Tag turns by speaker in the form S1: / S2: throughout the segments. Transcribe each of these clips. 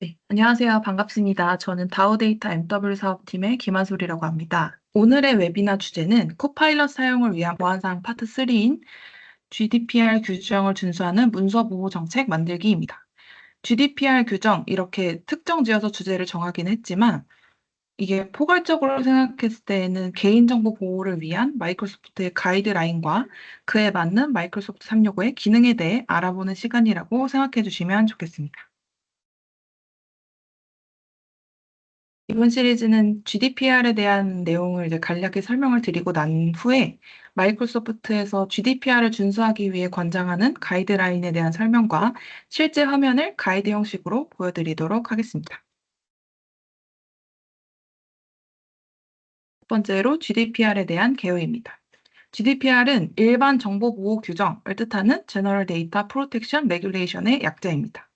S1: 네, 안녕하세요. 반갑습니다. 저는 다우데이터 MW 사업팀의 김한솔이라고 합니다. 오늘의 웨비나 주제는 코파일럿 사용을 위한 보안사항 파트 3인 GDPR 규정을 준수하는 문서 보호 정책 만들기입니다. GDPR 규정 이렇게 특정 지어서 주제를 정하긴 했지만 이게 포괄적으로 생각했을 때에는 개인정보 보호를 위한 마이크로소프트의 가이드라인과 그에 맞는 마이크로소프트 365의 기능에 대해 알아보는 시간이라고 생각해 주시면 좋겠습니다. 이번 시리즈는 GDPR에 대한 내용을 이제 간략히 설명을 드리고 난 후에 마이크로소프트에서 GDPR을 준수하기 위해 권장하는 가이드라인에 대한 설명과 실제 화면을 가이드 형식으로 보여드리도록 하겠습니다. 첫 번째로 GDPR에 대한 개요입니다. GDPR은 일반 정보 보호 규정을 뜻하는 General Data Protection Regulation의 약자입니다.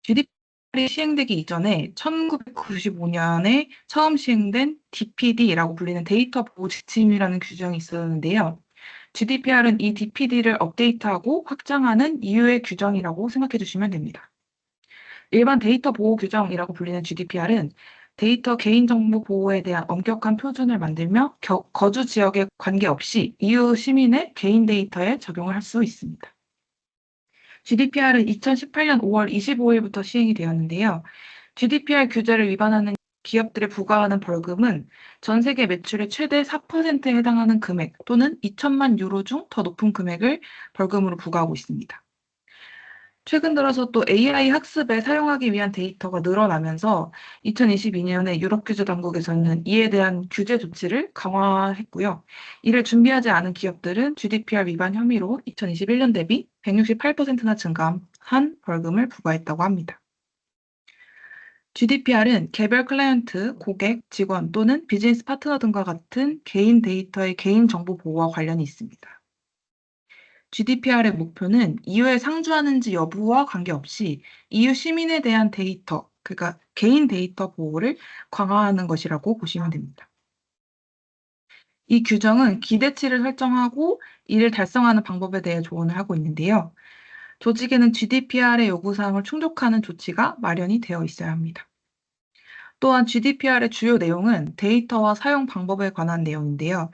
S1: GDPR이 시행되기 이전에 1995년에 처음 시행된 DPD라고 불리는 데이터 보호 지침이라는 규정이 있었는데요. GDPR은 이 DPD를 업데이트하고 확장하는 이유의 규정이라고 생각해 주시면 됩니다. 일반 데이터 보호 규정이라고 불리는 GDPR은 데이터 개인정보 보호에 대한 엄격한 표준을 만들며 거주 지역에 관계없이 EU 시민의 개인 데이터에 적용을 할 수 있습니다. GDPR은 2018년 5월 25일부터 시행이 되었는데요. GDPR 규제를 위반하는 기업들에 부과하는 벌금은 전 세계 매출의 최대 4%에 해당하는 금액 또는 2천만 유로 중 더 높은 금액을 벌금으로 부과하고 있습니다. 최근 들어서 또 AI 학습에 사용하기 위한 데이터가 늘어나면서 2022년에 유럽 규제 당국에서는 이에 대한 규제 조치를 강화했고요. 이를 준비하지 않은 기업들은 GDPR 위반 혐의로 2021년 대비 168%나 증가한 벌금을 부과했다고 합니다. GDPR은 개별 클라이언트, 고객, 직원 또는 비즈니스 파트너 등과 같은 개인 데이터의 개인정보 보호와 관련이 있습니다. GDPR의 목표는 EU에 상주하는지 여부와 관계없이 EU 시민에 대한 데이터, 그러니까 개인 데이터 보호를 강화하는 것이라고 보시면 됩니다. 이 규정은 기대치를 설정하고 이를 달성하는 방법에 대해 조언을 하고 있는데요. 조직에는 GDPR의 요구사항을 충족하는 조치가 마련이 되어 있어야 합니다. 또한 GDPR의 주요 내용은 데이터와 사용 방법에 관한 내용인데요.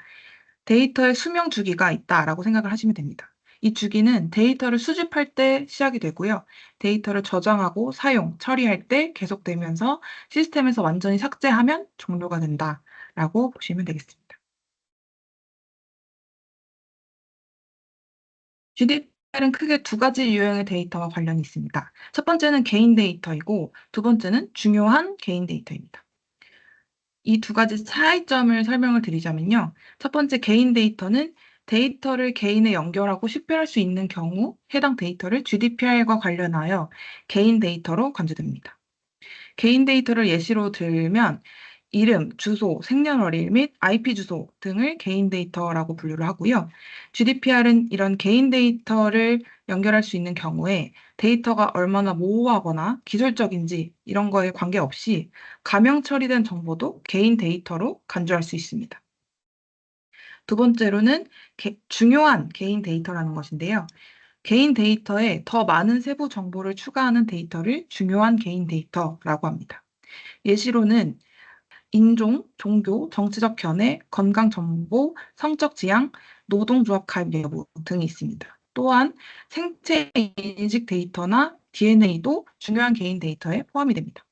S1: 데이터의 수명 주기가 있다라고 생각을 하시면 됩니다. 이 주기는 데이터를 수집할 때 시작이 되고요. 데이터를 저장하고 사용, 처리할 때 계속되면서 시스템에서 완전히 삭제하면 종료가 된다라고 보시면 되겠습니다. GDPR은 크게 두 가지 유형의 데이터와 관련이 있습니다. 첫 번째는 개인 데이터이고 두 번째는 중요한 개인 데이터입니다. 이 두 가지 차이점을 설명을 드리자면요. 첫 번째 개인 데이터는 데이터를 개인에 연결하고 식별할 수 있는 경우 해당 데이터를 GDPR과 관련하여 개인 데이터로 간주됩니다. 개인 데이터를 예시로 들면 이름, 주소, 생년월일 및 IP 주소 등을 개인 데이터라고 분류를 하고요. GDPR은 이런 개인 데이터를 연결할 수 있는 경우에 데이터가 얼마나 모호하거나 기술적인지 이런 거에 관계없이 가명 처리된 정보도 개인 데이터로 간주할 수 있습니다. 두 번째로는 중요한 개인 데이터라는 것인데요. 개인 데이터에 더 많은 세부 정보를 추가하는 데이터를 중요한 개인 데이터라고 합니다. 예시로는 인종, 종교, 정치적 견해, 건강 정보, 성적 지향, 노동조합 가입 여부 등이 있습니다. 또한 생체 인식 데이터나 DNA도 중요한 개인 데이터에 포함이 됩니다.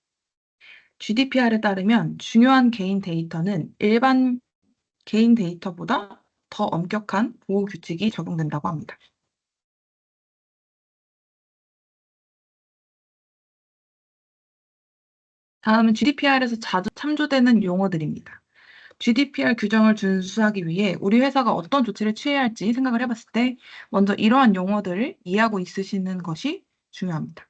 S1: GDPR에 따르면 중요한 개인 데이터는 일반 개인 데이터보다 더 엄격한 보호 규칙이 적용된다고 합니다. 다음은 GDPR에서 자주 참조되는 용어들입니다. GDPR 규정을 준수하기 위해 우리 회사가 어떤 조치를 취해야 할지 생각을 해봤을 때 먼저 이러한 용어들을 이해하고 있으시는 것이 중요합니다.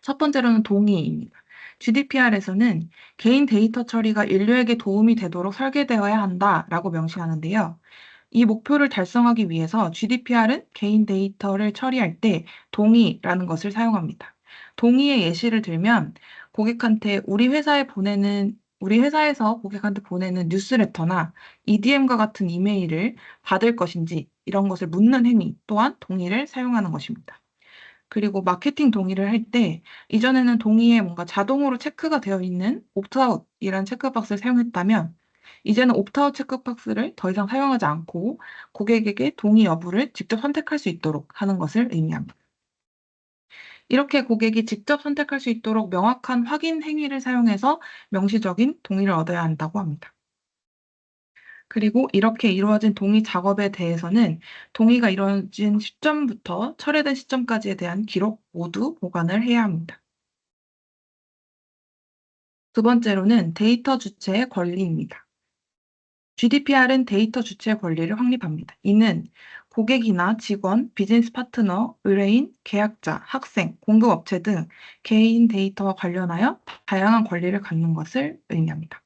S1: 첫 번째로는 동의입니다. GDPR에서는 개인 데이터 처리가 인류에게 도움이 되도록 설계되어야 한다라고 명시하는데요. 이 목표를 달성하기 위해서 GDPR은 개인 데이터를 처리할 때 동의라는 것을 사용합니다. 동의의 예시를 들면 고객한테 우리 회사에서 고객한테 보내는 뉴스레터나 EDM과 같은 이메일을 받을 것인지 이런 것을 묻는 행위 또한 동의를 사용하는 것입니다. 그리고 마케팅 동의를 할 때 이전에는 동의에 뭔가 자동으로 체크가 되어 있는 옵트아웃이라는 체크박스를 사용했다면 이제는 옵트아웃 체크박스를 더 이상 사용하지 않고 고객에게 동의 여부를 직접 선택할 수 있도록 하는 것을 의미합니다. 이렇게 고객이 직접 선택할 수 있도록 명확한 확인 행위를 사용해서 명시적인 동의를 얻어야 한다고 합니다. 그리고 이렇게 이루어진 동의 작업에 대해서는 동의가 이루어진 시점부터 철회된 시점까지에 대한 기록 모두 보관을 해야 합니다. 두 번째로는 데이터 주체의 권리입니다. GDPR은 데이터 주체의 권리를 확립합니다. 이는 고객이나 직원, 비즈니스 파트너, 의뢰인, 계약자, 학생, 공급업체 등 개인 데이터와 관련하여 다양한 권리를 갖는 것을 의미합니다.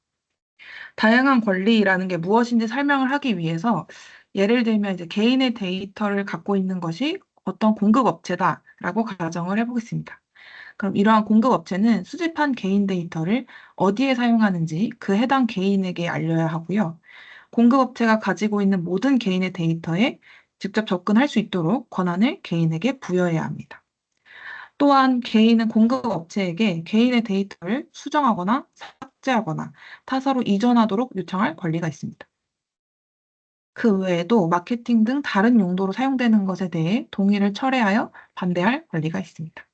S1: 다양한 권리라는 게 무엇인지 설명을 하기 위해서 예를 들면 이제 개인의 데이터를 갖고 있는 것이 어떤 공급업체다라고 가정을 해보겠습니다. 그럼 이러한 공급업체는 수집한 개인 데이터를 어디에 사용하는지 그 해당 개인에게 알려야 하고요. 공급업체가 가지고 있는 모든 개인의 데이터에 직접 접근할 수 있도록 권한을 개인에게 부여해야 합니다. 또한 개인은 공급업체에게 개인의 데이터를 수정하거나 삭제하거나 타사로 이전하도록 요청할 권리가 있습니다. 그 외에도 마케팅 등 다른 용도로 사용되는 것에 대해 동의를 철회하여 반대할 권리가 있습니다.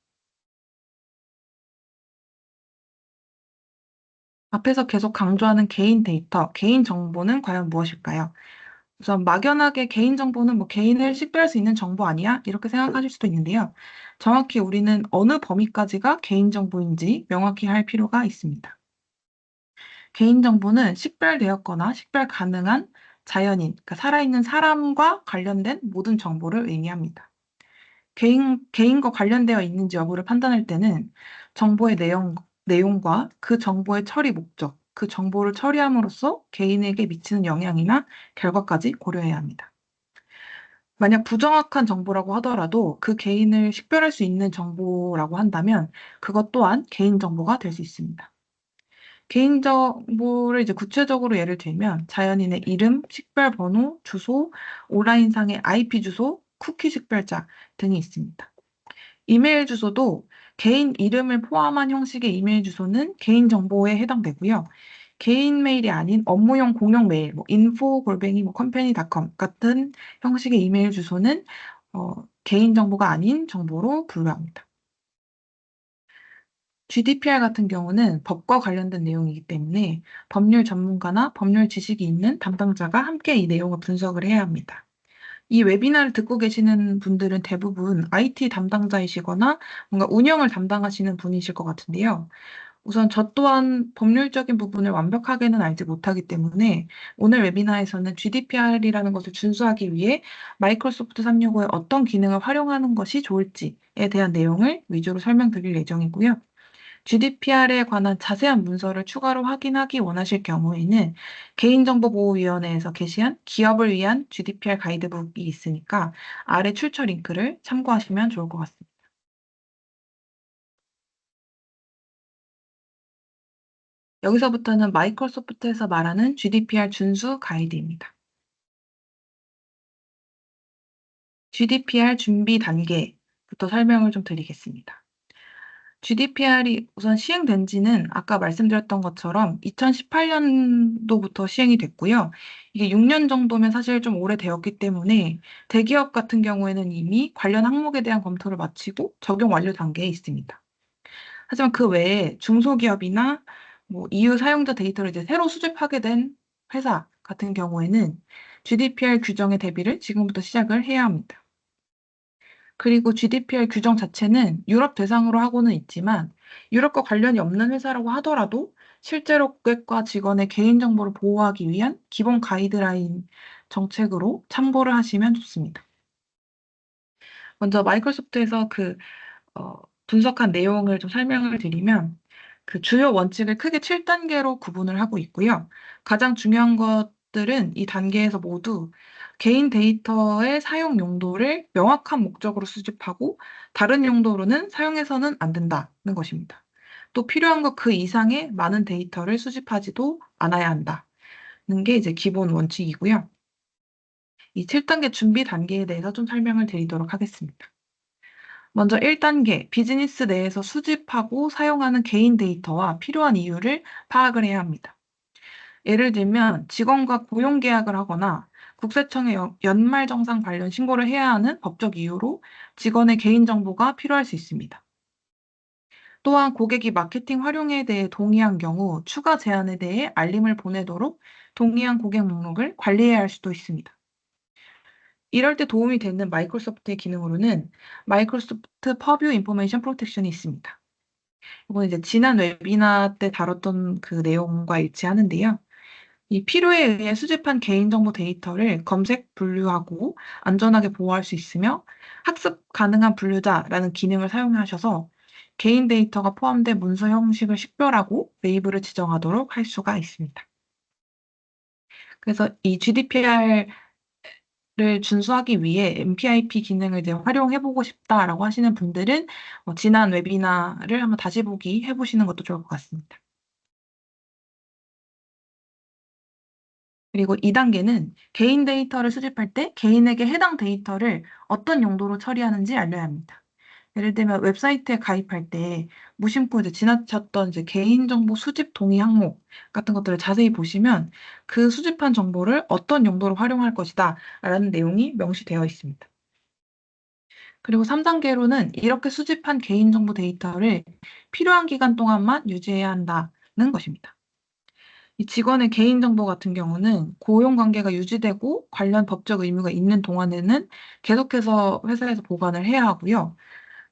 S1: 앞에서 계속 강조하는 개인 데이터, 개인 정보는 과연 무엇일까요? 우선 막연하게 개인 정보는 뭐 개인을 식별할 수 있는 정보 아니야? 이렇게 생각하실 수도 있는데요. 정확히 우리는 어느 범위까지가 개인 정보인지 명확히 할 필요가 있습니다. 개인정보는 식별되었거나 식별 가능한 자연인, 그러니까 살아있는 사람과 관련된 모든 정보를 의미합니다. 개인과 관련되어 있는지 여부를 판단할 때는 정보의 내용과 그 정보의 처리 목적, 그 정보를 처리함으로써 개인에게 미치는 영향이나 결과까지 고려해야 합니다. 만약 부정확한 정보라고 하더라도 그 개인을 식별할 수 있는 정보라고 한다면 그것 또한 개인정보가 될 수 있습니다. 개인정보를 이제 구체적으로 예를 들면 자연인의 이름, 식별번호, 주소, 온라인상의 IP 주소, 쿠키 식별자 등이 있습니다. 이메일 주소도 개인 이름을 포함한 형식의 이메일 주소는 개인정보에 해당되고요. 개인 메일이 아닌 업무용 공용 메일, 뭐 info 뭐 company.com 같은 형식의 이메일 주소는 개인정보가 아닌 정보로 분류합니다. GDPR 같은 경우는 법과 관련된 내용이기 때문에 법률 전문가나 법률 지식이 있는 담당자가 함께 이 내용을 분석을 해야 합니다. 이 웨비나를 듣고 계시는 분들은 대부분 IT 담당자이시거나 뭔가 운영을 담당하시는 분이실 것 같은데요. 우선 저 또한 법률적인 부분을 완벽하게는 알지 못하기 때문에 오늘 웨비나에서는 GDPR이라는 것을 준수하기 위해 마이크로소프트 365의 어떤 기능을 활용하는 것이 좋을지에 대한 내용을 위주로 설명드릴 예정이고요. GDPR에 관한 자세한 문서를 추가로 확인하기 원하실 경우에는 개인정보보호위원회에서 게시한 기업을 위한 GDPR 가이드북이 있으니까 아래 출처 링크를 참고하시면 좋을 것 같습니다. 여기서부터는 마이크로소프트에서 말하는 GDPR 준수 가이드입니다. GDPR 준비 단계부터 설명을 좀 드리겠습니다. GDPR이 우선 시행된 지는 아까 말씀드렸던 것처럼 2018년도부터 시행이 됐고요. 이게 6년 정도면 사실 좀 오래되었기 때문에 대기업 같은 경우에는 이미 관련 항목에 대한 검토를 마치고 적용 완료 단계에 있습니다. 하지만 그 외에 중소기업이나 뭐 EU 사용자 데이터를 이제 새로 수집하게 된 회사 같은 경우에는 GDPR 규정의 대비를 지금부터 시작을 해야 합니다. 그리고 GDPR 규정 자체는 유럽 대상으로 하고는 있지만 유럽과 관련이 없는 회사라고 하더라도 실제로 고객과 직원의 개인정보를 보호하기 위한 기본 가이드라인 정책으로 참고를 하시면 좋습니다. 먼저 마이크로소프트에서 분석한 내용을 좀 설명을 드리면 그 주요 원칙을 크게 7단계로 구분을 하고 있고요. 가장 중요한 것들은 이 단계에서 모두 개인 데이터의 사용 용도를 명확한 목적으로 수집하고 다른 용도로는 사용해서는 안 된다는 것입니다. 또 필요한 것 그 이상의 많은 데이터를 수집하지도 않아야 한다는 게 이제 기본 원칙이고요. 이 7단계 준비 단계에 대해서 좀 설명을 드리도록 하겠습니다. 먼저 1단계, 비즈니스 내에서 수집하고 사용하는 개인 데이터와 필요한 이유를 파악을 해야 합니다. 예를 들면 직원과 고용 계약을 하거나 국세청에 연말정산 관련 신고를 해야 하는 법적 이유로 직원의 개인정보가 필요할 수 있습니다. 또한 고객이 마케팅 활용에 대해 동의한 경우 추가 제한에 대해 알림을 보내도록 동의한 고객 목록을 관리해야 할 수도 있습니다. 이럴 때 도움이 되는 마이크로소프트의 기능으로는 마이크로소프트 퍼뷰 인포메이션 프로텍션이 있습니다. 이건 이제 지난 웨비나 때 다뤘던 그 내용과 일치하는데요. 이 필요에 의해 수집한 개인정보 데이터를 검색, 분류하고 안전하게 보호할 수 있으며 학습 가능한 분류자라는 기능을 사용하셔서 개인 데이터가 포함된 문서 형식을 식별하고 레이블을 지정하도록 할 수가 있습니다. 그래서 이 GDPR을 준수하기 위해 MPIP 기능을 이제 활용해보고 싶다라고 하시는 분들은 지난 웨비나를 한번 다시 보기 해보시는 것도 좋을 것 같습니다. 그리고 2단계는 개인 데이터를 수집할 때 개인에게 해당 데이터를 어떤 용도로 처리하는지 알려야 합니다. 예를 들면 웹사이트에 가입할 때 무심코 이제 지나쳤던 이제 개인정보 수집 동의 항목 같은 것들을 자세히 보시면 그 수집한 정보를 어떤 용도로 활용할 것이다 라는 내용이 명시되어 있습니다. 그리고 3단계로는 이렇게 수집한 개인정보 데이터를 필요한 기간 동안만 유지해야 한다는 것입니다. 이 직원의 개인정보 같은 경우는 고용관계가 유지되고 관련 법적 의무가 있는 동안에는 계속해서 회사에서 보관을 해야 하고요.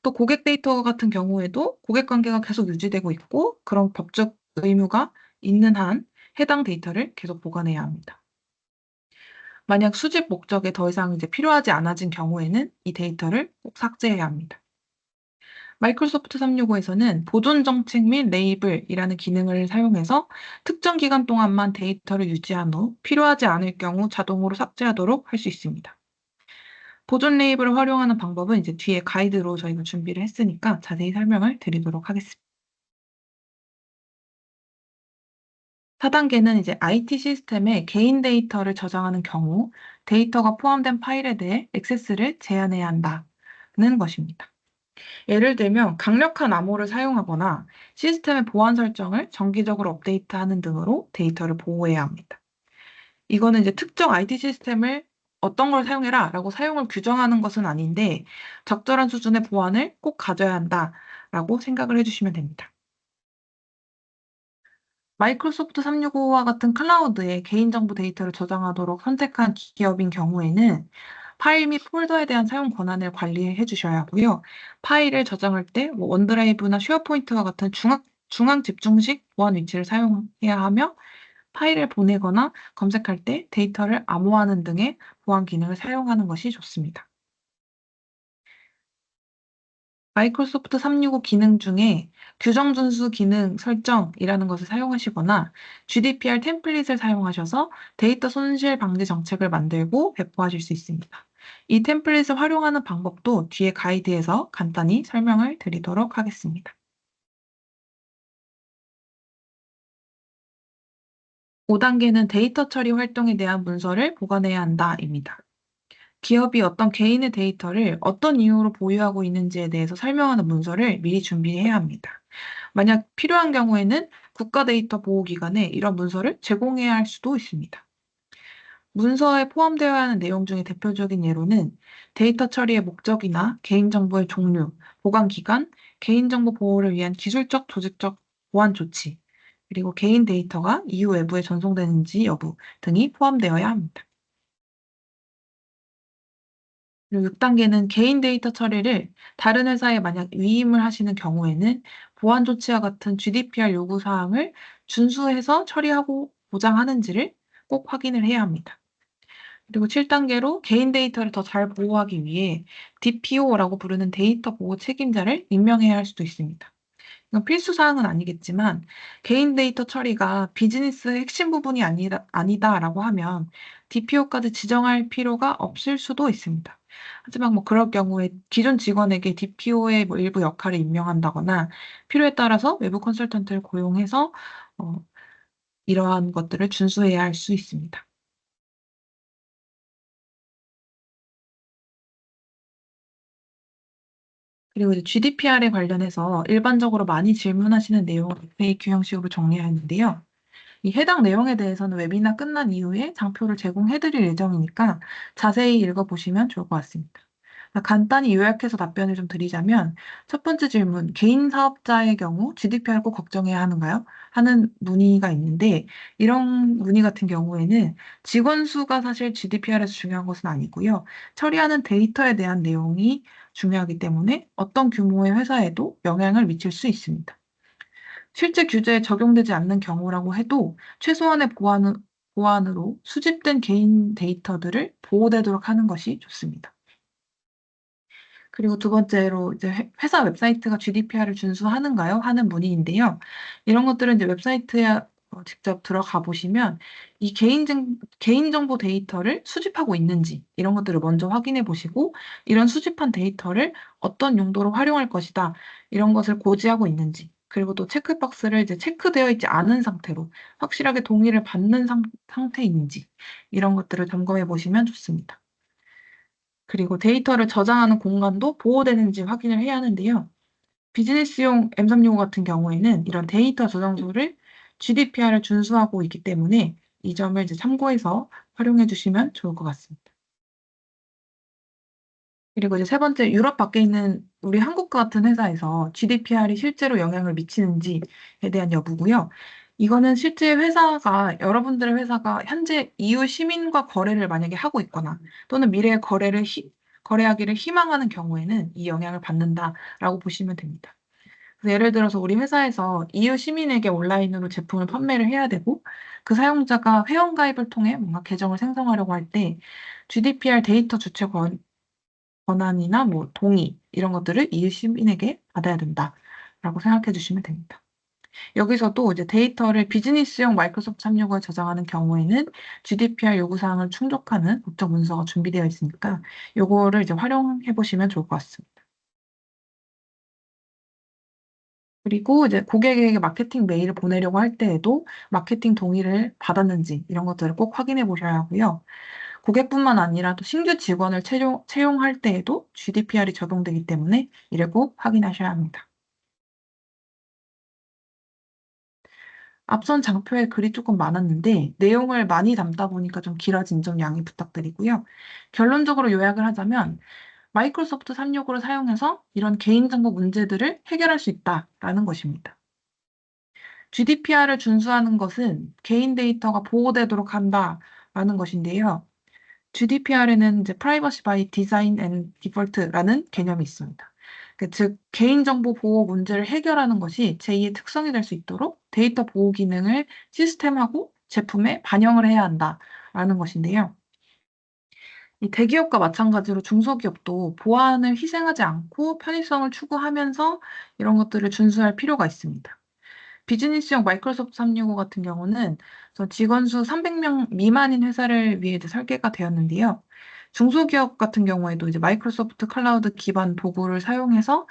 S1: 또 고객 데이터 같은 경우에도 고객 관계가 계속 유지되고 있고 그런 법적 의무가 있는 한 해당 데이터를 계속 보관해야 합니다. 만약 수집 목적에 더 이상 이제 필요하지 않아진 경우에는 이 데이터를 꼭 삭제해야 합니다. 마이크로소프트 365에서는 보존 정책 및 레이블이라는 기능을 사용해서 특정 기간 동안만 데이터를 유지한 후 필요하지 않을 경우 자동으로 삭제하도록 할 수 있습니다. 보존 레이블을 활용하는 방법은 이제 뒤에 가이드로 저희가 준비를 했으니까 자세히 설명을 드리도록 하겠습니다. 4단계는 이제 IT 시스템에 개인 데이터를 저장하는 경우 데이터가 포함된 파일에 대해 액세스를 제한해야 한다는 것입니다. 예를 들면 강력한 암호를 사용하거나 시스템의 보안 설정을 정기적으로 업데이트하는 등으로 데이터를 보호해야 합니다. 이거는 이제 특정 IT 시스템을 어떤 걸 사용해라라고 사용을 규정하는 것은 아닌데 적절한 수준의 보안을 꼭 가져야 한다라고 생각을 해주시면 됩니다. 마이크로소프트 365와 같은 클라우드에 개인정보 데이터를 저장하도록 선택한 기업인 경우에는 파일 및 폴더에 대한 사용 권한을 관리해 주셔야 하고요. 파일을 저장할 때 원드라이브나 쉐어포인트와 같은 중앙 집중식 보안 위치를 사용해야 하며 파일을 보내거나 검색할 때 데이터를 암호화하는 등의 보안 기능을 사용하는 것이 좋습니다. 마이크로소프트 365 기능 중에 규정 준수 기능 설정이라는 것을 사용하시거나 GDPR 템플릿을 사용하셔서 데이터 손실 방지 정책을 만들고 배포하실 수 있습니다. 이 템플릿을 활용하는 방법도 뒤에 가이드에서 간단히 설명을 드리도록 하겠습니다. 5단계는 데이터 처리 활동에 대한 문서를 보관해야 한다입니다. 기업이 어떤 개인의 데이터를 어떤 이유로 보유하고 있는지에 대해서 설명하는 문서를 미리 준비해야 합니다. 만약 필요한 경우에는 국가 데이터 보호기관에 이런 문서를 제공해야 할 수도 있습니다. 문서에 포함되어야 하는 내용 중에 대표적인 예로는 데이터 처리의 목적이나 개인정보의 종류, 보관 기간, 개인정보 보호를 위한 기술적, 조직적 보안 조치, 그리고 개인 데이터가 이후 외부에 전송되는지 여부 등이 포함되어야 합니다. 그리고 6단계는 개인 데이터 처리를 다른 회사에 만약 위임을 하시는 경우에는 보안 조치와 같은 GDPR 요구 사항을 준수해서 처리하고 보장하는지를 꼭 확인을 해야 합니다. 그리고 7단계로 개인 데이터를 더 잘 보호하기 위해 DPO라고 부르는 데이터 보호 책임자를 임명해야 할 수도 있습니다. 이건 필수 사항은 아니겠지만 개인 데이터 처리가 비즈니스의 핵심 부분이 아니다라고 하면 DPO까지 지정할 필요가 없을 수도 있습니다. 하지만 뭐 그럴 경우에 기존 직원에게 DPO의 뭐 일부 역할을 임명한다거나 필요에 따라서 외부 컨설턴트를 고용해서 어, 이러한 것들을 준수해야 할 수 있습니다. 그리고 이제 GDPR에 관련해서 일반적으로 많이 질문하시는 내용을 FAQ 형식으로 정리하는데요. 이 해당 내용에 대해서는 웨비나 끝난 이후에 장표를 제공해드릴 예정이니까 자세히 읽어보시면 좋을 것 같습니다. 간단히 요약해서 답변을 좀 드리자면 첫 번째 질문, 개인 사업자의 경우 GDPR 꼭 걱정해야 하는가요? 하는 문의가 있는데 이런 문의 같은 경우에는 직원 수가 사실 GDPR에서 중요한 것은 아니고요. 처리하는 데이터에 대한 내용이 중요하기 때문에 어떤 규모의 회사에도 영향을 미칠 수 있습니다. 실제 규제에 적용되지 않는 경우라고 해도 최소한의 보안으로 수집된 개인 데이터들을 보호되도록 하는 것이 좋습니다. 그리고 두 번째로 이제 회사 웹사이트가 GDPR을 준수하는가요? 하는 문의인데요. 이런 것들은 이제 웹사이트에 직접 들어가 보시면 이 개인정보 데이터를 수집하고 있는지 이런 것들을 먼저 확인해 보시고 이런 수집한 데이터를 어떤 용도로 활용할 것이다. 이런 것을 고지하고 있는지 그리고 또 체크박스를 이제 체크되어 있지 않은 상태로 확실하게 동의를 받는 상태인지 이런 것들을 점검해 보시면 좋습니다. 그리고 데이터를 저장하는 공간도 보호되는지 확인을 해야 하는데요. 비즈니스용 M365 같은 경우에는 이런 데이터 저장소를 GDPR을 준수하고 있기 때문에 이 점을 이제 참고해서 활용해 주시면 좋을 것 같습니다. 그리고 이제 세 번째, 유럽 밖에 있는 우리 한국 같은 회사에서 GDPR이 실제로 영향을 미치는지에 대한 여부고요. 이거는 실제 여러분들의 회사가 현재 EU 시민과 거래를 만약에 하고 있거나 또는 미래에 거래하기를 희망하는 경우에는 이 영향을 받는다라고 보시면 됩니다. 그래서 예를 들어서 우리 회사에서 EU 시민에게 온라인으로 제품을 판매를 해야 되고 그 사용자가 회원가입을 통해 뭔가 계정을 생성하려고 할 때 GDPR 데이터 주체 권한이나 뭐 동의 이런 것들을 EU 시민에게 받아야 된다라고 생각해 주시면 됩니다. 여기서도 이제 데이터를 비즈니스용 마이크로소프트 365에 저장하는 경우에는 GDPR 요구사항을 충족하는 법적 문서가 준비되어 있으니까 요거를 이제 활용해 보시면 좋을 것 같습니다. 그리고 이제 고객에게 마케팅 메일을 보내려고 할 때에도 마케팅 동의를 받았는지 이런 것들을 꼭 확인해 보셔야 하고요. 고객뿐만 아니라 또 신규 직원을 채용할 때에도 GDPR이 적용되기 때문에 이를 꼭 확인하셔야 합니다. 앞선 장표에 글이 조금 많았는데 내용을 많이 담다 보니까 좀 길어진 점 양해 부탁드리고요. 결론적으로 요약을 하자면 마이크로소프트 365를 사용해서 이런 개인정보 문제들을 해결할 수 있다라는 것입니다. GDPR을 준수하는 것은 개인 데이터가 보호되도록 한다라는 것인데요. GDPR에는 이제 Privacy by Design and Default라는 개념이 있습니다. 즉, 개인정보 보호 문제를 해결하는 것이 제2의 특성이 될 수 있도록 데이터 보호 기능을 시스템하고 제품에 반영을 해야 한다라는 것인데요. 이 대기업과 마찬가지로 중소기업도 보안을 희생하지 않고 편의성을 추구하면서 이런 것들을 준수할 필요가 있습니다. 비즈니스용 마이크로소프트 365 같은 경우는 직원 수 300명 미만인 회사를 위해 이제 설계가 되었는데요. 중소기업 같은 경우에도 이제 마이크로소프트 클라우드 기반 도구를 사용해서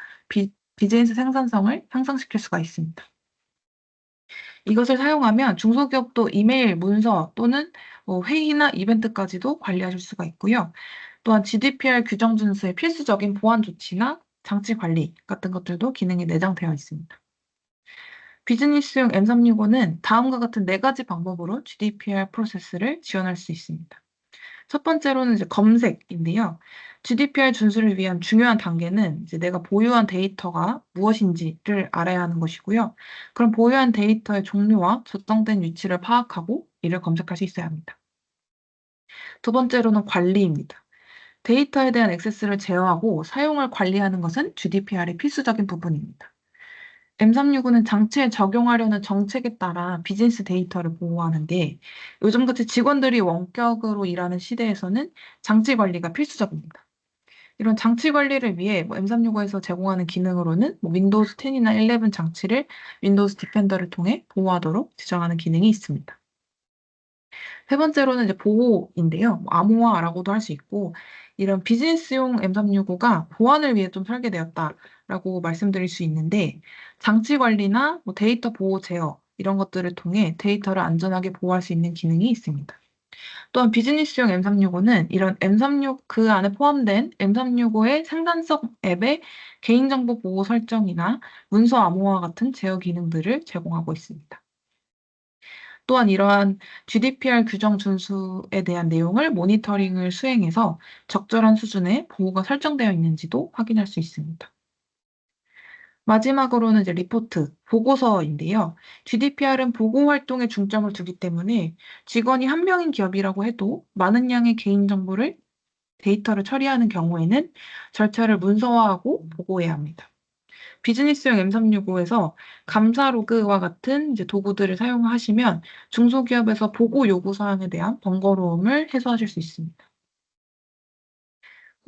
S1: 비즈니스 생산성을 향상시킬 수가 있습니다. 이것을 사용하면 중소기업도 이메일, 문서 또는 회의나 이벤트까지도 관리하실 수가 있고요. 또한 GDPR 규정 준수의 필수적인 보안 조치나 장치 관리 같은 것들도 기능이 내장되어 있습니다. 비즈니스용 M365는 다음과 같은 네 가지 방법으로 GDPR 프로세스를 지원할 수 있습니다. 첫 번째로는 이제 검색인데요. GDPR 준수를 위한 중요한 단계는 이제 내가 보유한 데이터가 무엇인지를 알아야 하는 것이고요. 그럼 보유한 데이터의 종류와 저장된 위치를 파악하고 이를 검색할 수 있어야 합니다. 두 번째로는 관리입니다. 데이터에 대한 액세스를 제어하고 사용을 관리하는 것은 GDPR의 필수적인 부분입니다. M365는 장치에 적용하려는 정책에 따라 비즈니스 데이터를 보호하는데 요즘같이 직원들이 원격으로 일하는 시대에서는 장치 관리가 필수적입니다. 이런 장치 관리를 위해 M365에서 제공하는 기능으로는 윈도우즈 10이나 11 장치를 윈도우즈 디펜더를 통해 보호하도록 지정하는 기능이 있습니다. 세 번째로는 이제 보호인데요. 암호화라고도 할 수 있고 이런 비즈니스용 M365가 보안을 위해 좀 설계되었다라고 말씀드릴 수 있는데 장치 관리나 데이터 보호 제어 이런 것들을 통해 데이터를 안전하게 보호할 수 있는 기능이 있습니다. 또한 비즈니스용 M365는 이런 M365 그 안에 포함된 M365의 생산성 앱의 개인정보 보호 설정이나 문서 암호화 같은 제어 기능들을 제공하고 있습니다. 또한 이러한 GDPR 규정 준수에 대한 내용을 모니터링을 수행해서 적절한 수준의 보호가 설정되어 있는지도 확인할 수 있습니다. 마지막으로는 이제 리포트, 보고서인데요. GDPR은 보고 활동에 중점을 두기 때문에 직원이 한 명인 기업이라고 해도 많은 양의 개인정보를 데이터를 처리하는 경우에는 절차를 문서화하고 보고해야 합니다. 비즈니스용 M365에서 감사 로그와 같은 이제 도구들을 사용하시면 중소기업에서 보고 요구 사항에 대한 번거로움을 해소하실 수 있습니다.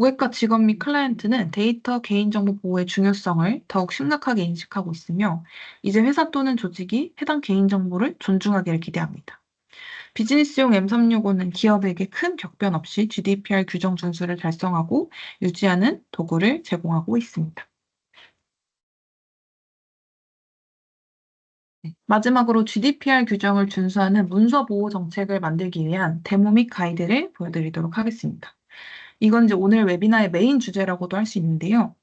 S1: 고객과 직원 및 클라이언트는 데이터 개인정보 보호의 중요성을 더욱 심각하게 인식하고 있으며 이제 회사 또는 조직이 해당 개인정보를 존중하기를 기대합니다. 비즈니스용 M365는 기업에게 큰 격변 없이 GDPR 규정 준수를 달성하고 유지하는 도구를 제공하고 있습니다. 네. 마지막으로 GDPR 규정을 준수하는 문서 보호 정책을 만들기 위한 데모 및 가이드를 보여드리도록 하겠습니다. 이건 이제 오늘 웨비나의 메인 주제라고도 할 수 있는데요.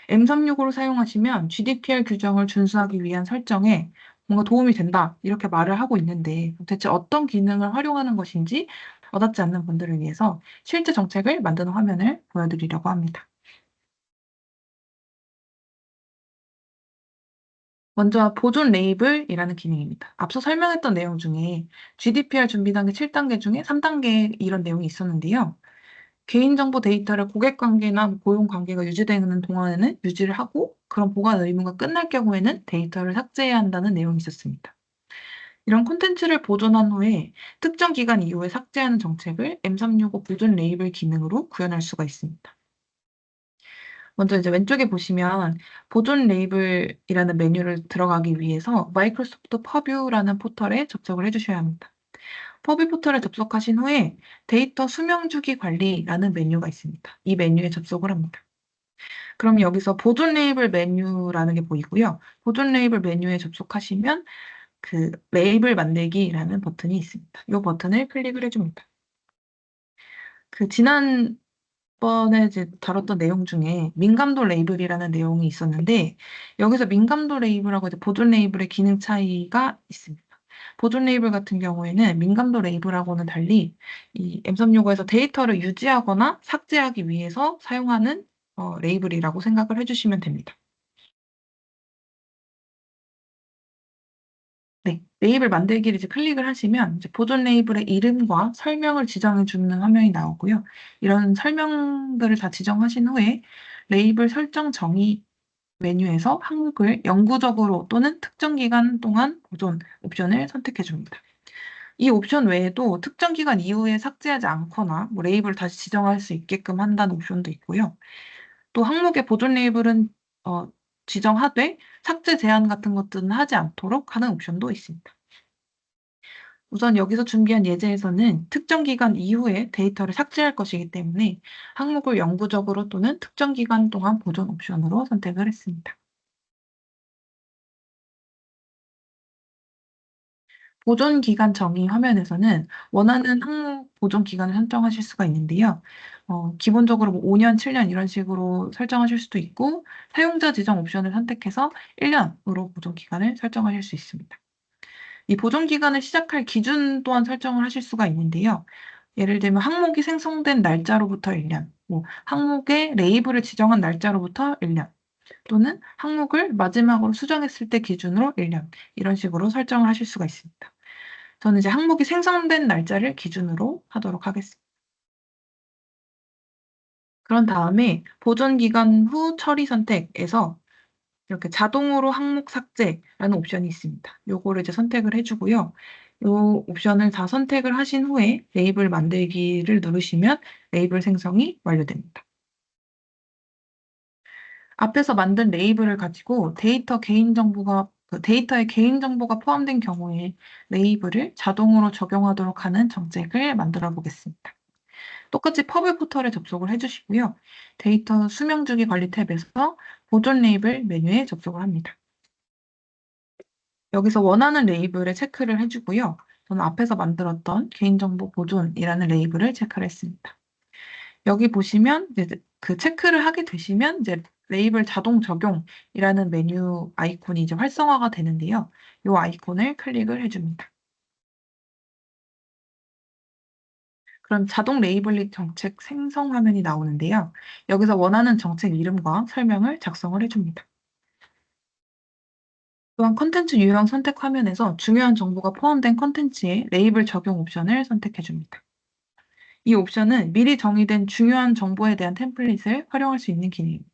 S1: M365를 사용하시면 GDPR 규정을 준수하기 위한 설정에 뭔가 도움이 된다, 이렇게 말을 하고 있는데 대체 어떤 기능을 활용하는 것인지 와닿지 않는 분들을 위해서 실제 정책을 만드는 화면을 보여드리려고 합니다. 먼저 보존 레이블이라는 기능입니다. 앞서 설명했던 내용 중에 GDPR 준비 단계 7단계 중에 3단계 이런 내용이 있었는데요. 개인정보 데이터를 고객 관계나 고용 관계가 유지되는 동안에는 유지를 하고 그런 보관 의무가 끝날 경우에는 데이터를 삭제해야 한다는 내용이 있었습니다. 이런 콘텐츠를 보존한 후에 특정 기간 이후에 삭제하는 정책을 M365 보존 레이블 기능으로 구현할 수가 있습니다. 먼저 이제 왼쪽에 보시면 보존 레이블이라는 메뉴를 들어가기 위해서 마이크로소프트 퍼뷰라는 포털에 접속을 해주셔야 합니다. 퍼뷰 포털에 접속하신 후에 데이터 수명 주기 관리라는 메뉴가 있습니다. 이 메뉴에 접속을 합니다. 그럼 여기서 보존 레이블 메뉴라는 게 보이고요. 보존 레이블 메뉴에 접속하시면 그 레이블 만들기라는 버튼이 있습니다. 이 버튼을 클릭을 해줍니다. 그 지난번에 이제 다뤘던 내용 중에 민감도 레이블이라는 내용이 있었는데 여기서 민감도 레이블하고 이제 보존 레이블의 기능 차이가 있습니다. 보존 레이블 같은 경우에는 민감도 레이블하고는 달리 이 M365에서 데이터를 유지하거나 삭제하기 위해서 사용하는 레이블이라고 생각을 해주시면 됩니다. 네, 레이블 만들기를 이제 클릭을 하시면 이제 보존 레이블의 이름과 설명을 지정해 주는 화면이 나오고요. 이런 설명들을 다 지정하신 후에 레이블 설정 정의 메뉴에서 항목을 영구적으로 또는 특정 기간 동안 보존 옵션을 선택해 줍니다. 이 옵션 외에도 특정 기간 이후에 삭제하지 않거나 뭐 레이블을 다시 지정할 수 있게끔 한다는 옵션도 있고요. 또 항목의 보존 레이블은 어, 지정하되 삭제 제한 같은 것들은 하지 않도록 하는 옵션도 있습니다. 우선 여기서 준비한 예제에서는 특정 기간 이후에 데이터를 삭제할 것이기 때문에 항목을 영구적으로 또는 특정 기간 동안 보존 옵션으로 선택을 했습니다. 보존 기간 정의 화면에서는 원하는 항목 보존 기간을 설정하실 수가 있는데요. 기본적으로 뭐 5년, 7년 이런 식으로 설정하실 수도 있고 사용자 지정 옵션을 선택해서 1년으로 보존 기간을 설정하실 수 있습니다. 이 보존 기간을 시작할 기준 또한 설정을 하실 수가 있는데요. 예를 들면 항목이 생성된 날짜로부터 1년, 뭐 항목의 레이블을 지정한 날짜로부터 1년, 또는 항목을 마지막으로 수정했을 때 기준으로 1년, 이런 식으로 설정을 하실 수가 있습니다. 저는 이제 항목이 생성된 날짜를 기준으로 하도록 하겠습니다. 그런 다음에 보존 기간 후 처리 선택에서 이렇게 자동으로 항목 삭제라는 옵션이 있습니다. 요거를 이제 선택을 해주고요. 요 옵션을 다 선택을 하신 후에 레이블 만들기를 누르시면 레이블 생성이 완료됩니다. 앞에서 만든 레이블을 가지고 데이터에 개인정보가 포함된 경우에 레이블을 자동으로 적용하도록 하는 정책을 만들어 보겠습니다. 똑같이 퍼블 포털에 접속을 해주시고요. 데이터 수명주기 관리 탭에서 보존 레이블 메뉴에 접속을 합니다. 여기서 원하는 레이블에 체크를 해주고요. 저는 앞에서 만들었던 개인정보 보존이라는 레이블을 체크를 했습니다. 여기 보시면 이제 그 체크를 하게 되시면 이제 레이블 자동 적용이라는 메뉴 아이콘이 이제 활성화가 되는데요. 이 아이콘을 클릭을 해줍니다. 그럼 자동 레이블링 정책 생성 화면이 나오는데요. 여기서 원하는 정책 이름과 설명을 작성을 해줍니다. 또한 컨텐츠 유형 선택 화면에서 중요한 정보가 포함된 컨텐츠의 레이블 적용 옵션을 선택해줍니다. 이 옵션은 미리 정의된 중요한 정보에 대한 템플릿을 활용할 수 있는 기능입니다.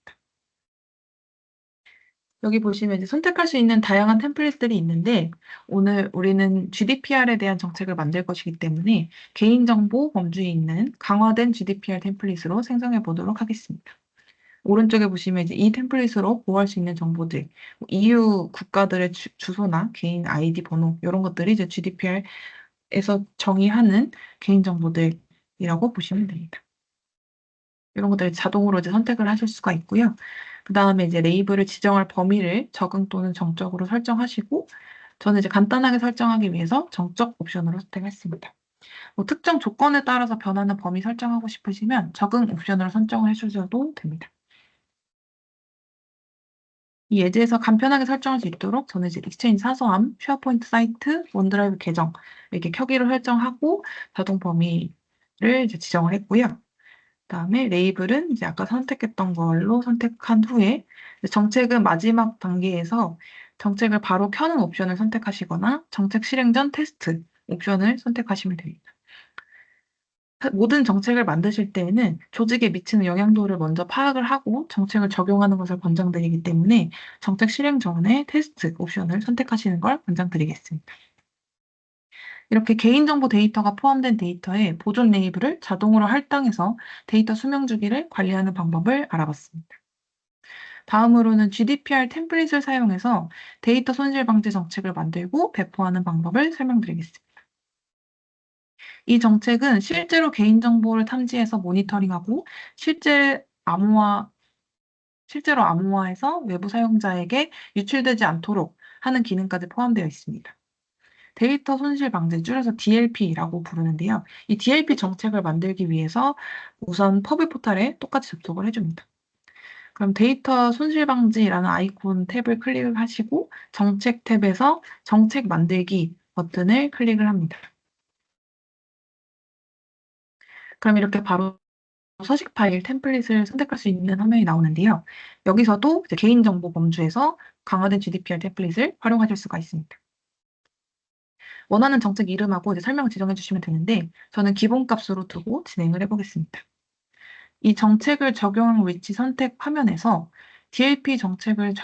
S1: 여기 보시면 이제 선택할 수 있는 다양한 템플릿들이 있는데 오늘 우리는 GDPR에 대한 정책을 만들 것이기 때문에 개인정보 범주에 있는 강화된 GDPR 템플릿으로 생성해 보도록 하겠습니다. 오른쪽에 보시면 이제 이 템플릿으로 보호할 수 있는 정보들, EU 국가들의 주소나 개인 아이디 번호 이런 것들이 이제 GDPR에서 정의하는 개인정보들이라고 보시면 됩니다. 이런 것들을 자동으로 이제 선택을 하실 수가 있고요. 그 다음에 이제 레이블을 지정할 범위를 적응 또는 정적으로 설정하시고, 저는 이제 간단하게 설정하기 위해서 정적 옵션으로 선택했습니다. 뭐 특정 조건에 따라서 변하는 범위 설정하고 싶으시면 적응 옵션으로 설정을 해주셔도 됩니다. 이 예제에서 간편하게 설정할 수 있도록 저는 이제 익스체인지 사서함, 쉐어포인트 사이트, 원드라이브 계정 이렇게 켜기로 설정하고 자동 범위를 이제 지정을 했고요. 그다음에 레이블은 이제 아까 선택했던 걸로 선택한 후에 정책은 마지막 단계에서 정책을 바로 켜는 옵션을 선택하시거나 정책 실행 전 테스트 옵션을 선택하시면 됩니다. 모든 정책을 만드실 때에는 조직에 미치는 영향도를 먼저 파악을 하고 정책을 적용하는 것을 권장드리기 때문에 정책 실행 전에 테스트 옵션을 선택하시는 걸 권장드리겠습니다. 이렇게 개인정보 데이터가 포함된 데이터에 보존 레이블을 자동으로 할당해서 데이터 수명 주기를 관리하는 방법을 알아봤습니다. 다음으로는 GDPR 템플릿을 사용해서 데이터 손실 방지 정책을 만들고 배포하는 방법을 설명드리겠습니다. 이 정책은 실제로 개인정보를 탐지해서 모니터링하고 실제로 암호화해서 외부 사용자에게 유출되지 않도록 하는 기능까지 포함되어 있습니다. 데이터 손실 방지, 줄여서 DLP라고 부르는데요. 이 DLP 정책을 만들기 위해서 우선 퍼블 포탈에 똑같이 접속을 해줍니다. 그럼 데이터 손실 방지라는 아이콘 탭을 클릭하시고 정책 탭에서 정책 만들기 버튼을 클릭을 합니다. 그럼 이렇게 바로 서식 파일 템플릿을 선택할 수 있는 화면이 나오는데요. 여기서도 이제 개인정보 범주에서 강화된 GDPR 템플릿을 활용하실 수가 있습니다. 원하는 정책 이름하고 이제 설명을 지정해 주시면 되는데 저는 기본값으로 두고 진행을 해보겠습니다. 이 정책을 적용한 위치 선택 화면에서 DLP 정책을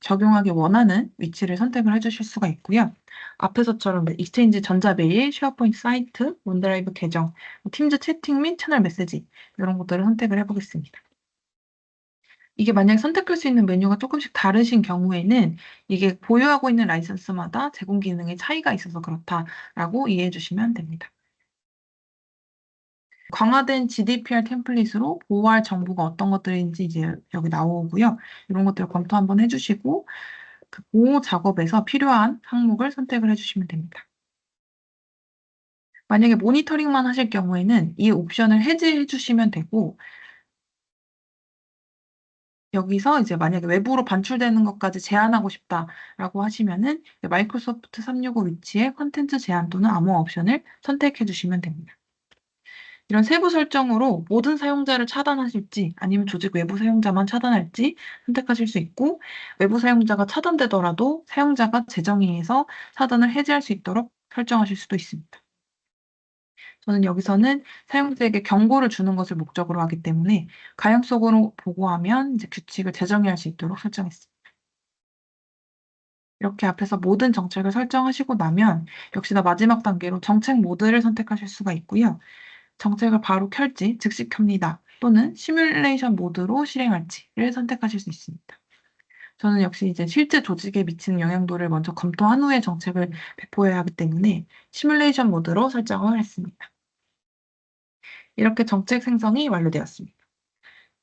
S1: 적용하기 원하는 위치를 선택을 해주실 수가 있고요. 앞에서처럼 익스체인지 전자메일, 쉐어포인트 사이트, 원드라이브 계정, 팀즈 채팅 및 채널 메시지 이런 것들을 선택을 해보겠습니다. 이게 만약에 선택할 수 있는 메뉴가 조금씩 다르신 경우에는 이게 보유하고 있는 라이선스마다 제공 기능에 차이가 있어서 그렇다라고 이해해 주시면 됩니다. 강화된 GDPR 템플릿으로 보호할 정보가 어떤 것들인지 이제 여기 나오고요. 이런 것들을 검토 한번 해주시고 그 보호 작업에서 필요한 항목을 선택을 해주시면 됩니다. 만약에 모니터링만 하실 경우에는 이 옵션을 해제해 주시면 되고 여기서 이제 만약에 외부로 반출되는 것까지 제한하고 싶다라고 하시면은 마이크로소프트 365 위치에 콘텐츠 제한 또는 암호화 옵션을 선택해 주시면 됩니다. 이런 세부 설정으로 모든 사용자를 차단하실지 아니면 조직 외부 사용자만 차단할지 선택하실 수 있고 외부 사용자가 차단되더라도 사용자가 재정의해서 차단을 해제할 수 있도록 설정하실 수도 있습니다. 저는 여기서는 사용자에게 경고를 주는 것을 목적으로 하기 때문에 가용성으로 보고하면 이제 규칙을 재정의할 수 있도록 설정했습니다. 이렇게 앞에서 모든 정책을 설정하시고 나면 역시나 마지막 단계로 정책 모드를 선택하실 수가 있고요. 정책을 바로 켤지, 즉시 켭니다. 또는 시뮬레이션 모드로 실행할지를 선택하실 수 있습니다. 저는 역시 이제 실제 조직에 미치는 영향도를 먼저 검토한 후에 정책을 배포해야 하기 때문에 시뮬레이션 모드로 설정을 했습니다. 이렇게 정책 생성이 완료되었습니다.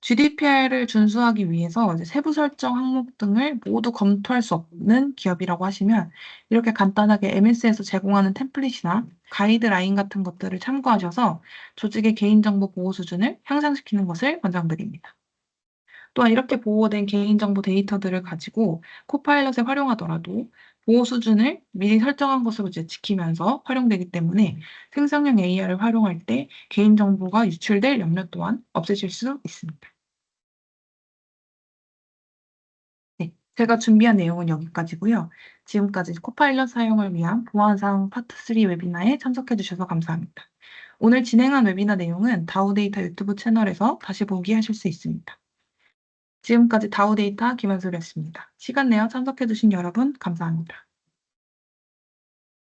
S1: GDPR을 준수하기 위해서 이제 세부 설정 항목 등을 모두 검토할 수 없는 기업이라고 하시면 이렇게 간단하게 MS에서 제공하는 템플릿이나 가이드라인 같은 것들을 참고하셔서 조직의 개인정보 보호 수준을 향상시키는 것을 권장드립니다. 또한 이렇게 보호된 개인정보 데이터들을 가지고 코파일럿에 활용하더라도 보호 수준을 미리 설정한 것으로 이제 지키면서 활용되기 때문에 생성형 AI를 활용할 때 개인정보가 유출될 염려 또한 없애실 수 있습니다. 네. 제가 준비한 내용은 여기까지고요. 지금까지 코파일럿 사용을 위한 보안사항 파트 3 웨비나에 참석해 주셔서 감사합니다. 오늘 진행한 웨비나 내용은 다우데이터 유튜브 채널에서 다시 보기 하실 수 있습니다. 지금까지 다우데이터 김한솔이었습니다. 시간 내어 참석해 주신 여러분 감사합니다.